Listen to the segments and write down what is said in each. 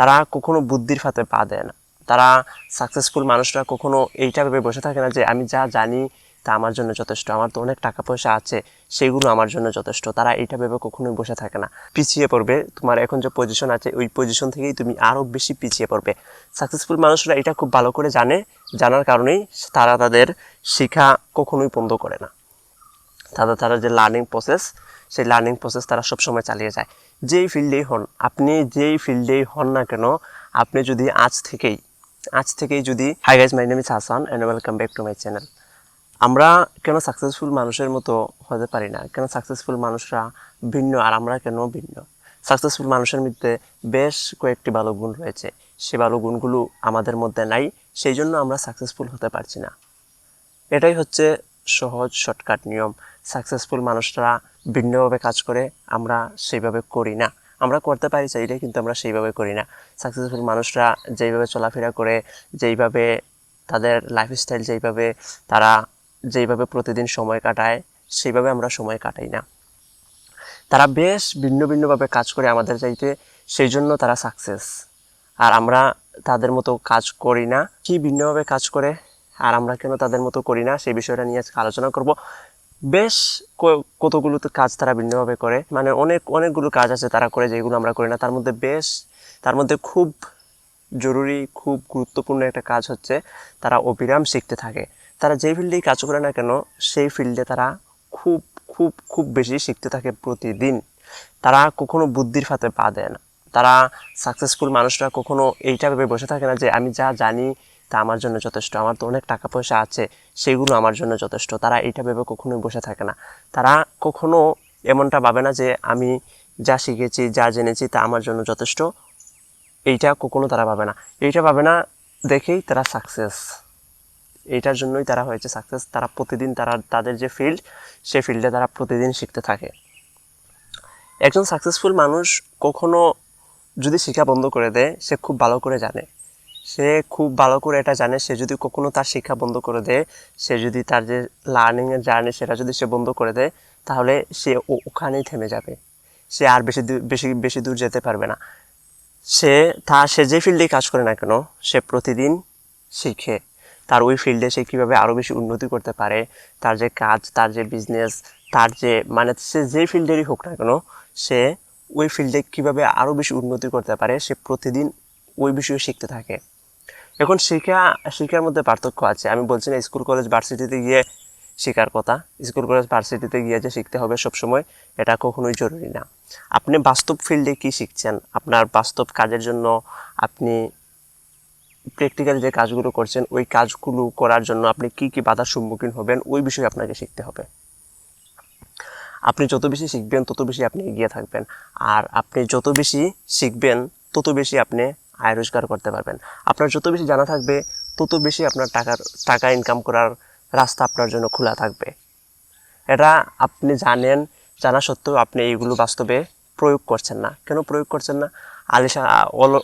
তারা কখনো বুদ্ধির ফাঁদে পা দেয় না। তারা সাকসেসফুল মানুষরা কখনো এইটা ভেবে বসে থাকে না যে আমি যা জানি তা আমার জন্য যথেষ্ট, আমার তো অনেক টাকা পয়সা আছে সেগুলো আমার জন্য যথেষ্ট। তারা এইটা ভেবে কখনোই বসে থাকে না, পিছিয়ে পড়বে। তোমার এখন যে পজিশন আছে ওই পজিশন থেকেই তুমি আরও বেশি পিছিয়ে পড়বে। সাকসেসফুল মানুষরা এটা খুব ভালো করে জানে, জানার কারণেই তারা তাদের শিক্ষা কখনোই বন্ধ করে না। তারা যে লার্নিং প্রসেস, সেই লার্নিং প্রসেস তারা সবসময় চালিয়ে যায়। যেই ফিল্ডেই হন আপনি, যেই ফিল্ডেই হন না কেন, আপনি যদি আজ থেকেই যদি hi guys, my name is Hasan and welcome back to my channel. আমরা কেন সাকসেসফুল মানুষের মতো হতে পারি না? কেন সাকসেসফুল মানুষরা ভিন্ন আর আমরা কেন ভিন্ন? সাকসেসফুল মানুষের মধ্যে বেশ কয়েকটি ভালো গুণ রয়েছে, সে ভালো গুণগুলো আমাদের মধ্যে নাই, সেই জন্য আমরা সাকসেসফুল হতে পারছি না। এটাই হচ্ছে সহজ শর্টকাট নিয়ম। সাকসেসফুল মানুষরা ভিন্নভাবে কাজ করে, আমরা সেইভাবে করি না। আমরা করতে পারি চাইলে, কিন্তু আমরা সেইভাবে করি না। সাকসেসফুল মানুষরা যেইভাবে চলাফেরা করে, যেইভাবে তাদের লাইফস্টাইল, যেইভাবে প্রতিদিন সময় কাটায়, সেইভাবে আমরা সময় কাটাই না। তারা বেশ ভিন্নভাবে কাজ করে আমাদের চাইতে, সেই জন্য তারা সাকসেস। আর আমরা তাদের মতো কাজ করি না। কি ভিন্নভাবে কাজ করে আর আমরা কেন তাদের মতো করি না, সেই বিষয়টা নিয়ে আজকে আলোচনা করব। বেশ কতগুলো তো কাজ তারা ভিন্নভাবে করে, মানে অনেকগুলো কাজ আছে তারা করে যেগুলো আমরা করি না। তার মধ্যে খুব জরুরি, খুব গুরুত্বপূর্ণ একটা কাজ হচ্ছে তারা অবিরাম শিখতে থাকে। তারা যেই ফিল্ডেই কাজ করে না কেন, সেই ফিল্ডে তারা খুব খুব খুব বেশি শিখতে থাকে প্রতিদিন। তারা কখনো বুদ্ধির ফাঁদে পা দেয় না। তারা সাকসেসফুল মানুষরা কখনো এইটা ভেবে বসে থাকে না যে আমি যা জানি তা আমার জন্য যথেষ্ট, আমার তো অনেক টাকা পয়সা আছে সেগুলো আমার জন্য যথেষ্ট। তারা এইটা ভেবে কখনোই বসে থাকে না। তারা কখনো এমনটা ভাবে না যে আমি যা শিখেছি, যা জেনেছি তা আমার জন্য যথেষ্ট। এইটা কখনো তারা ভাবে না। এইটা ভাবে না দেখেই তারা সাকসেস। এইটার জন্যই তারা হয়েছে সাকসেস। তারা প্রতিদিন তাদের যে ফিল্ড, সেই ফিল্ডে তারা প্রতিদিন শিখতে থাকে। একজন সাকসেসফুল মানুষ কখনো যদি শিক্ষা বন্ধ করে দেয়, সে খুব ভালো করে জানে, সে খুব ভালো করে এটা জানে, সে যদি কখনো তার শিক্ষা বন্ধ করে দেয়, সে যদি তার যে লার্নিংয়ের জার্নি সেটা যদি সে বন্ধ করে দেয়, তাহলে সে ওখানেই থেমে যাবে। সে আর বেশি দূর যেতে পারবে না। সে যে ফিল্ডেই কাজ করে না কেন, সে প্রতিদিন শিখে তার ওই ফিল্ডে সে কীভাবে আরও বেশি উন্নতি করতে পারে। তার যে কাজ, তার যে বিজনেস, তার যে মানে সে যে ফিল্ডেরই হোক না কেন, সে ওই ফিল্ডে কীভাবে আরও বেশি উন্নতি করতে পারে, সে প্রতিদিন ওই বিষয়ে শিখতে থাকে। এখন শিক্ষার মধ্যে পার্থক্য আছে। আমি বলছি না স্কুল কলেজ ভার্সিটিতে গিয়ে শেখার কথা। স্কুল কলেজ ভার্সিটিতে গিয়ে যে শিখতে হবে সবসময়, এটা কখনোই জরুরি না। আপনি বাস্তব ফিল্ডে কী শিখছেন, আপনার বাস্তব কাজের জন্য আপনি প্র্যাকটিক্যাল যে কাজগুলো করছেন, ওই কাজগুলো করার জন্য আপনি কী কী বাধার সম্মুখীন হবেন, ওই বিষয়ে আপনাকে শিখতে হবে। আপনি যত বেশি শিখবেন তত বেশি আপনি এগিয়ে থাকবেন। আর আপনি যত বেশি শিখবেন তত বেশি আপনি আয় রোজগার করতে পারবেন। আপনার যত বেশি জানা থাকবে তত বেশি আপনার টাকা ইনকাম করার রাস্তা আপনার জন্য খোলা থাকবে। এটা আপনি জানেন, জানা সত্ত্বেও আপনি এইগুলো বাস্তবে প্রয়োগ করছেন না। কেন প্রয়োগ করছেন না?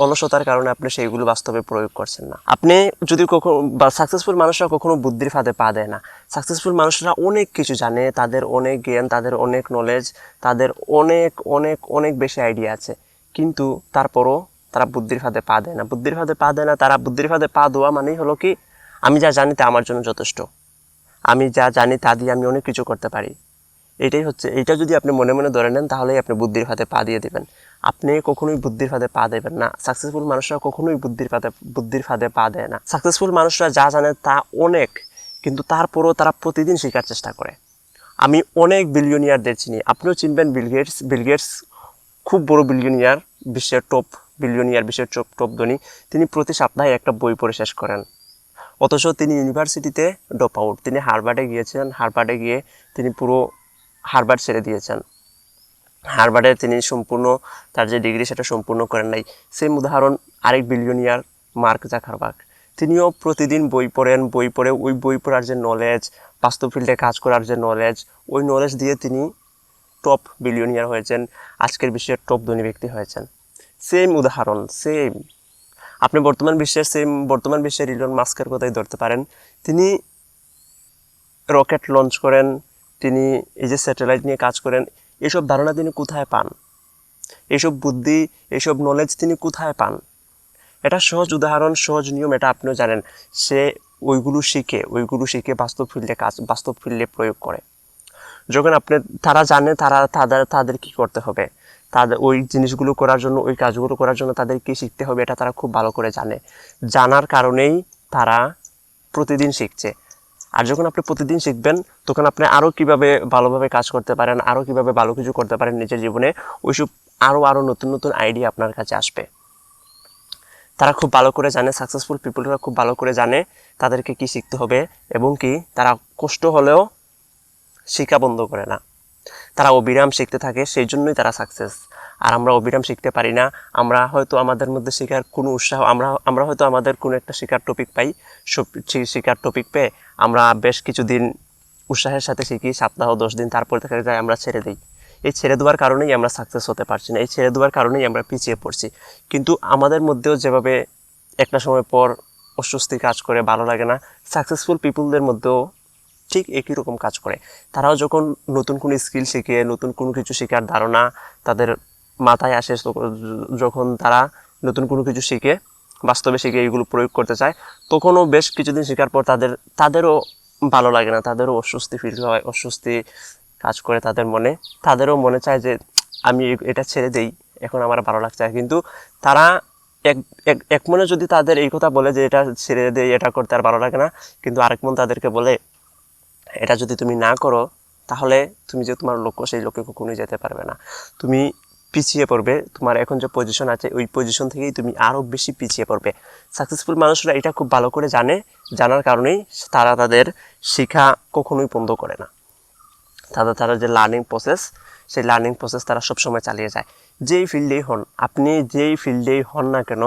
অলসতার কারণে আপনি সেইগুলো বাস্তবে প্রয়োগ করছেন না। আপনি যদি কখনো সাকসেসফুল মানুষরা কখনো বুদ্ধির ফাঁদে পা দেয় না। সাকসেসফুল মানুষরা অনেক কিছু জানে, তাদের অনেক জ্ঞান, তাদের অনেক নলেজ, তাদের অনেক অনেক অনেক বেশি আইডিয়া আছে, কিন্তু তারপরও তারা বুদ্ধির ফাঁদে পা দেয় না। তারা বুদ্ধির ফাঁদে পা দেওয়া মানেই হলো কি, আমি যা জানি তা আমার জন্য যথেষ্ট, আমি যা জানি তা দিয়ে আমি অনেক কিছু করতে পারি। এইটা যদি আপনি মনে মনে ধরে নেন, তাহলেই আপনি বুদ্ধির ফাঁদে পা দিয়ে দেবেন। আপনি কখনোই বুদ্ধির ফাঁদে পা দেবেন না। সাকসেসফুল মানুষরা কখনোই বুদ্ধির ফাঁদে পা দেয় না। সাকসেসফুল মানুষরা যা জানে তা অনেক, কিন্তু তারপরও তারা প্রতিদিন শেখার চেষ্টা করে। আমি অনেক বিলিয়নিয়ারদের চিনি, আপনিও চিনবেন। বিল গেটস খুব বড় বিলিয়নিয়ার, বিশ্বের টপ বিলিয়নিয়ার, বিশ্বের টপ ধনী। তিনি প্রতি সপ্তাহে একটা বই পড়ে শেষ করেন, অথচ তিনি ইউনিভার্সিটিতে ড্রপ আউট। তিনি হার্ভার্ডে গিয়েছেন, হার্ভার্ডে গিয়ে তিনি পুরো হার্ভার্ড ছেড়ে দিয়েছেন। হার্ভার্ডে তিনি সম্পূর্ণ তার যে ডিগ্রি সেটা সম্পূর্ণ করেন নাই। সেম উদাহরণ আরেক বিলিয়নিয়ার মার্ক জাকারবার্গ। তিনিও প্রতিদিন বই পড়ে ওই বই পড়ার যে নলেজ, বাস্তব ফিল্ডে কাজ করার যে নলেজ, ওই নলেজ দিয়ে তিনি টপ বিলিয়নিয়ার হয়েছেন, আজকের বিশ্বের টপ ধনী ব্যক্তি হয়েছেন। সেম উদাহরণ, সেম। আপনি বর্তমান বিশ্বের ইলন মাস্কের কথাই ধরতে পারেন। তিনি রকেট লঞ্চ করেন, তিনি এই যে স্যাটেলাইট নিয়ে কাজ করেন, এসব ধারণা তিনি কোথায় পান? এসব বুদ্ধি, এসব নলেজ তিনি কোথায় পান? এটা সহজ উদাহরণ, সহজ নিয়ম, এটা আপনিও জানেন। সে ওইগুলো শিখে বাস্তব ফিল্ডে প্রয়োগ করে। যখন তারা জানে তাদের কি করতে হবে, তাদের ওই জিনিসগুলো করার জন্য, ওই কাজগুলো করার জন্য তাদের কি শিখতে হবে, এটা তারা খুব ভালো করে জানে। জানার কারণেই তারা প্রতিদিন শিখছে। আর যখন আপনি প্রতিদিন শিখবেন, তখন আপনি আরও কীভাবে ভালোভাবে কাজ করতে পারেন, আরও কীভাবে ভালো কিছু করতে পারেন নিজের জীবনে, ওইসব আরও নতুন নতুন আইডিয়া আপনার কাছে আসবে। তারা খুব ভালো করে জানে, সাকসেসফুল পিপলরা খুব ভালো করে জানে তাদেরকে কি শিখতে হবে, এবং কি তারা কষ্ট হলেও শিখা বন্ধ করে না, তারা অবিরাম শিখতে থাকে, সেই জন্যই তারা সাকসেস। আর আমরা অবিরাম শিখতে পারি না। আমরা হয়তো আমাদের মধ্যে শেখার কোনো উৎসাহ, আমরা হয়তো আমাদের কোনো একটা শেখার টপিক পাই, শেখার টপিক পেয়ে আমরা বেশ কিছুদিন উৎসাহের সাথে শিখি, সপ্তাহ 10 দিন, তারপর দেখা যায় আমরা ছেড়ে দিই। এই ছেড়ে দেওয়ার কারণেই আমরা সাকসেস হতে পারছি না, এই ছেড়ে দেওয়ার কারণেই আমরা পিছিয়ে পড়ছি। কিন্তু আমাদের মধ্যেও যেভাবে একটা সময় পর অস্বস্তি কাজ করে, ভালো লাগে না, সাকসেসফুল পিপুলদের মধ্যেও ঠিক একই রকম কাজ করে। তারাও যখন নতুন কোনো স্কিল শিখে, নতুন কোনো কিছু শেখার ধারণা তাদের মাথায় আসে, যখন তারা নতুন কোনো কিছু শিখে, বাস্তবে শিখে এইগুলো প্রয়োগ করতে চায়, তখনও বেশ কিছুদিন শেখার পর তাদেরও ভালো লাগে না, তাদেরও অস্বস্তি ফিল হয়, অস্বস্তি কাজ করে তাদের মনে। তাদেরও মনে চায় যে আমি এটা ছেড়ে দেই, এখন আমার ভালো লাগছে। কিন্তু তারা এক মনে যদি তাদের এই কথা বলে যে এটা ছেড়ে দেই, এটা করতে আর ভালো লাগে না, কিন্তু আরেক মন তাদেরকে বলে এটা যদি তুমি না করো, তাহলে তুমি যে তোমার লক্ষ্য, সেই লক্ষ্যে কখনোই যেতে পারবে না, তুমি পিছিয়ে পড়বে। তোমার এখন যে পজিশন আছে, ওই পজিশন থেকেই তুমি আরও বেশি পিছিয়ে পড়বে। সাকসেসফুল মানুষরা এটা খুব ভালো করে জানে, জানার কারণেই তারা তাদের শিক্ষা কখনোই বন্ধ করে না। তারা যে লার্নিং প্রসেস, সেই লার্নিং প্রসেস তারা সবসময় চালিয়ে যায়। যেই ফিল্ডেই হন, আপনি যেই ফিল্ডেই হন না কেন,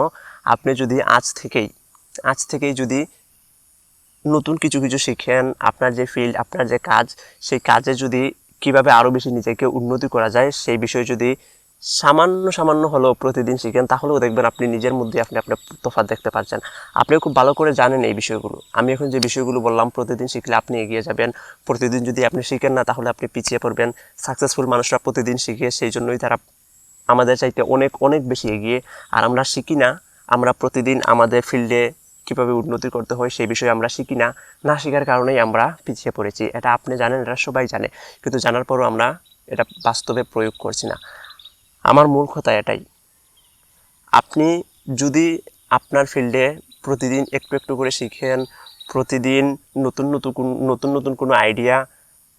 আপনি যদি আজ থেকেই যদি নতুন কিছু শিখেন, আপনার যে ফিল্ড, আপনার যে কাজ, সেই কাজে যদি কিভাবে আরও বেশি নিজেকে উন্নতি করা যায়, সেই বিষয়ে যদি সামান্য হলেও প্রতিদিন শিখেন, তাহলেও দেখবেন আপনি নিজের মধ্যে আপনার তফাৎ দেখতে পাচ্ছেন। আপনি খুব ভালো করে জানেন এই বিষয়গুলো। আমি এখন যে বিষয়গুলো বললাম, প্রতিদিন শিখলে আপনি এগিয়ে যাবেন। প্রতিদিন যদি আপনি শিখেন না, তাহলে আপনি পিছিয়ে পড়বেন। সাকসেসফুল মানুষরা প্রতিদিন শিখে, সেই জন্যই তারা আমাদের চাইতে অনেক অনেক বেশি এগিয়ে। আর আমরা শিখি না, আমরা প্রতিদিন আমাদের ফিল্ডে কীভাবে উন্নতি করতে হয় সেই বিষয়ে আমরা শিখি না। না শেখার কারণেই আমরা পিছিয়ে পড়েছি। এটা আপনি জানেন, এটা সবাই জানে, কিন্তু জানার পরও আমরা এটা বাস্তবে প্রয়োগ করছি না। আমার মূল কথা এটাই, আপনি যদি আপনার ফিল্ডে প্রতিদিন একটু একটু করে শিখেন, প্রতিদিন নতুন কোনো আইডিয়া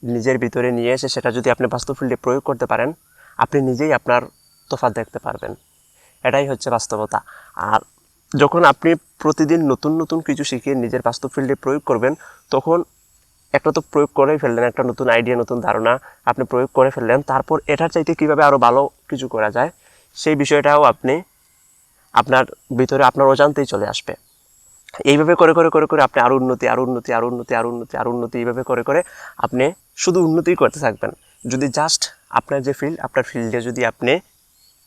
নিজের ভিতরে নিয়ে এসে সেটা যদি আপনি বাস্তব ফিল্ডে প্রয়োগ করতে পারেন, আপনি নিজেই আপনার তফাৎ দেখতে পারবেন। এটাই হচ্ছে বাস্তবতা। আর যখন আপনি প্রতিদিন নতুন কিছু শিখে নিজের বাস্তব ফিল্ডে প্রয়োগ করবেন, তখন একটা তো প্রয়োগ করেই ফেললেন, একটা নতুন আইডিয়া, নতুন ধারণা আপনি প্রয়োগ করে ফেললেন, তারপর এটার চাইতে কীভাবে আরও ভালো কিছু করা যায়, সেই বিষয়টাও আপনি আপনার ভিতরে আপনার অজান্তেই চলে আসবে। এইভাবে করে আপনি আরও উন্নতি এইভাবে করে আপনি শুধু উন্নতিই করতে থাকবেন। যদি জাস্ট আপনার যে ফিল্ড, আপনার ফিল্ডে যদি আপনি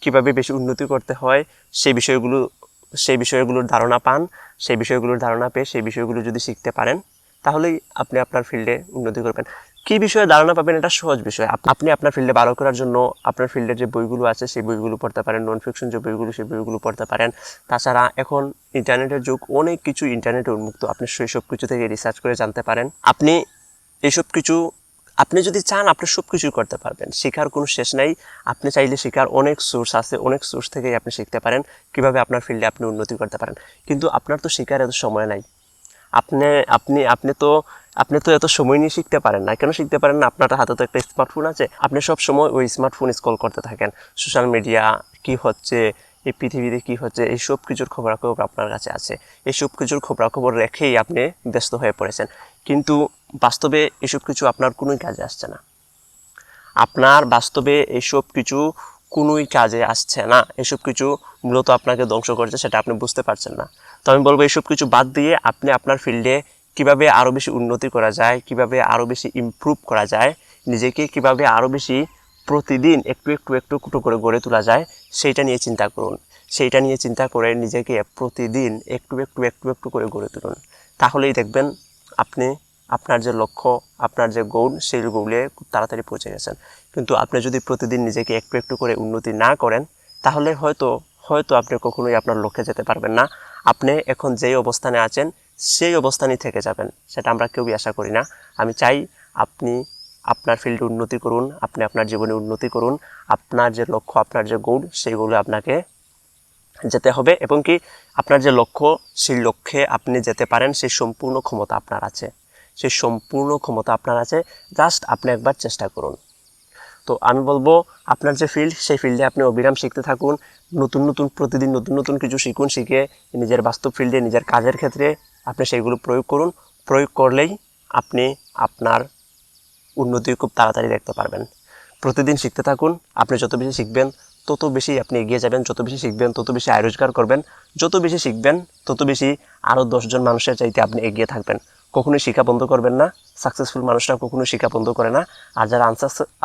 কীভাবে বেশি উন্নতি করতে হয় সেই বিষয়গুলোর ধারণা পান, সেই বিষয়গুলো যদি শিখতে পারেন, তাহলেই আপনি আপনার ফিল্ডে উন্নতি করবেন। কী বিষয়ে ধারণা পাবেন, এটা সহজ বিষয়। আপনি আপনার ফিল্ডে ভালো করার জন্য আপনার ফিল্ডের যে বইগুলো আছে, সেই বইগুলো পড়তে পারেন, নন ফিকশন যে বইগুলো, সেই বইগুলো পড়তে পারেন। তাছাড়া এখন ইন্টারনেটের যুগ, অনেক কিছু ইন্টারনেটে উন্মুক্ত, আপনি সেই সব কিছু থেকে রিসার্চ করে জানতে পারেন। আপনি যদি চান, আপনি সব কিছুই করতে পারবেন, শেখার কোনো শেষ নাই। আপনি চাইলে শেখার অনেক সোর্স আছে, অনেক সোর্স থেকেই আপনি শিখতে পারেন কীভাবে আপনার ফিল্ডে আপনি উন্নতি করতে পারেন। কিন্তু আপনার তো শেখার এত সময় নাই। আপনি আপনি আপনি তো আপনি তো এত সময় নিয়ে শিখতে পারেন না। কেন শিখতে পারেন না? আপনার হাতে তো একটা স্মার্টফোন আছে, আপনি সব সময় ওই স্মার্টফোন স্ক্রল করতে থাকেন। সোশ্যাল মিডিয়া কি হচ্ছে, এই পৃথিবীতে কি হচ্ছে, এই সব কিছুর খবরাখবর আপনার কাছে আছে। এই সব কিছুর খবরাখবর রেখেই আপনি ব্যস্ত হয়ে পড়েছেন, কিন্তু বাস্তবে এসব কিছু আপনার কোনোই কাজে আসছে না। আপনার বাস্তবে এইসব কিছু কোনোই কাজে আসছে না। এসব কিছু মূলত আপনাকে ধ্বংস করছে, সেটা আপনি বুঝতে পারছেন না। তো আমি বলবো, এইসব কিছু বাদ দিয়ে আপনি আপনার ফিল্ডে কীভাবে আরও বেশি উন্নতি করা যায়, কীভাবে আরও বেশি ইমপ্রুভ করা যায়, নিজেকে কীভাবে আরও বেশি প্রতিদিন একটু করে গড়ে তোলা যায়, সেইটা নিয়ে চিন্তা করুন। সেইটা নিয়ে চিন্তা করে নিজেকে প্রতিদিন একটু করে গড়ে তুলুন। তাহলেই দেখবেন আপনি আপনার যে লক্ষ্য, আপনার যে গোল, সেই গোলে খুব তাড়াতাড়ি পৌঁছে গেছেন। কিন্তু আপনি যদি প্রতিদিন নিজেকে একটু করে উন্নতি না করেন, তাহলে হয়তো আপনি কখনোই আপনার লক্ষ্যে যেতে পারবেন না। আপনি এখন যেই অবস্থানে আছেন সেই অবস্থানেই থেকে যাবেন, সেটা আমরা কেউই আশা করি না। আমি চাই আপনি আপনার ফিল্ডে উন্নতি করুন, আপনি আপনার জীবনে উন্নতি করুন। আপনার যে লক্ষ্য, আপনার যে গোল, সেই গোলে আপনাকে যেতে হবে, এবং কি আপনার যে লক্ষ্য, সেই লক্ষ্যে আপনি যেতে পারেন সেই সম্পূর্ণ ক্ষমতা আপনার আছে, সেই সম্পূর্ণ ক্ষমতা আপনার আছে। জাস্ট আপনি একবার চেষ্টা করুন। তো আমি বলবো, আপনার যে ফিল্ড, সেই ফিল্ডে আপনি অবিরাম শিখতে থাকুন, নতুন নতুন প্রতিদিন নতুন নতুন কিছু শিখুন, শিখে নিজের বাস্তব ফিল্ডে নিজের কাজের ক্ষেত্রে আপনি সেইগুলো প্রয়োগ করুন। প্রয়োগ করলেই আপনি আপনার উন্নতি খুব তাড়াতাড়ি দেখতে পারবেন। প্রতিদিন শিখতে থাকুন। আপনি যত বেশি শিখবেন তত বেশি আপনি এগিয়ে যাবেন, যত বেশি শিখবেন তত বেশি আয় রোজগার করবেন, যত বেশি শিখবেন তত বেশি আরও 10জন মানুষের চাইতে আপনি এগিয়ে থাকবেন। কখনোই শিক্ষা বন্ধ করবেন না। সাকসেসফুল মানুষরা কখনোই শিক্ষা বন্ধ করে না। আর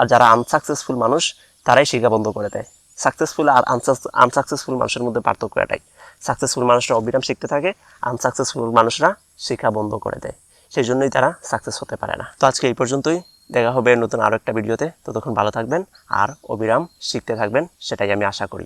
যারা আনসাকসেসফুল মানুষ, তারাই শিক্ষা বন্ধ করে দেয়। সাকসেসফুল আর আনসাকসেসফুল মানুষের মধ্যে পার্থক্য এটাই। সাকসেসফুল মানুষরা অবিরাম শিখতে থাকে, আনসাকসেসফুল মানুষরা শিক্ষা বন্ধ করে দেয়, সেই জন্যই তারা সাকসেস হতে পারে না। তো আজকে এই পর্যন্তই। দেখা হবে নতুন আরও একটা ভিডিওতে। ততক্ষণ ভালো থাকবেন আর অবিরাম শিখতে থাকবেন, সেটাই আমি আশা করি।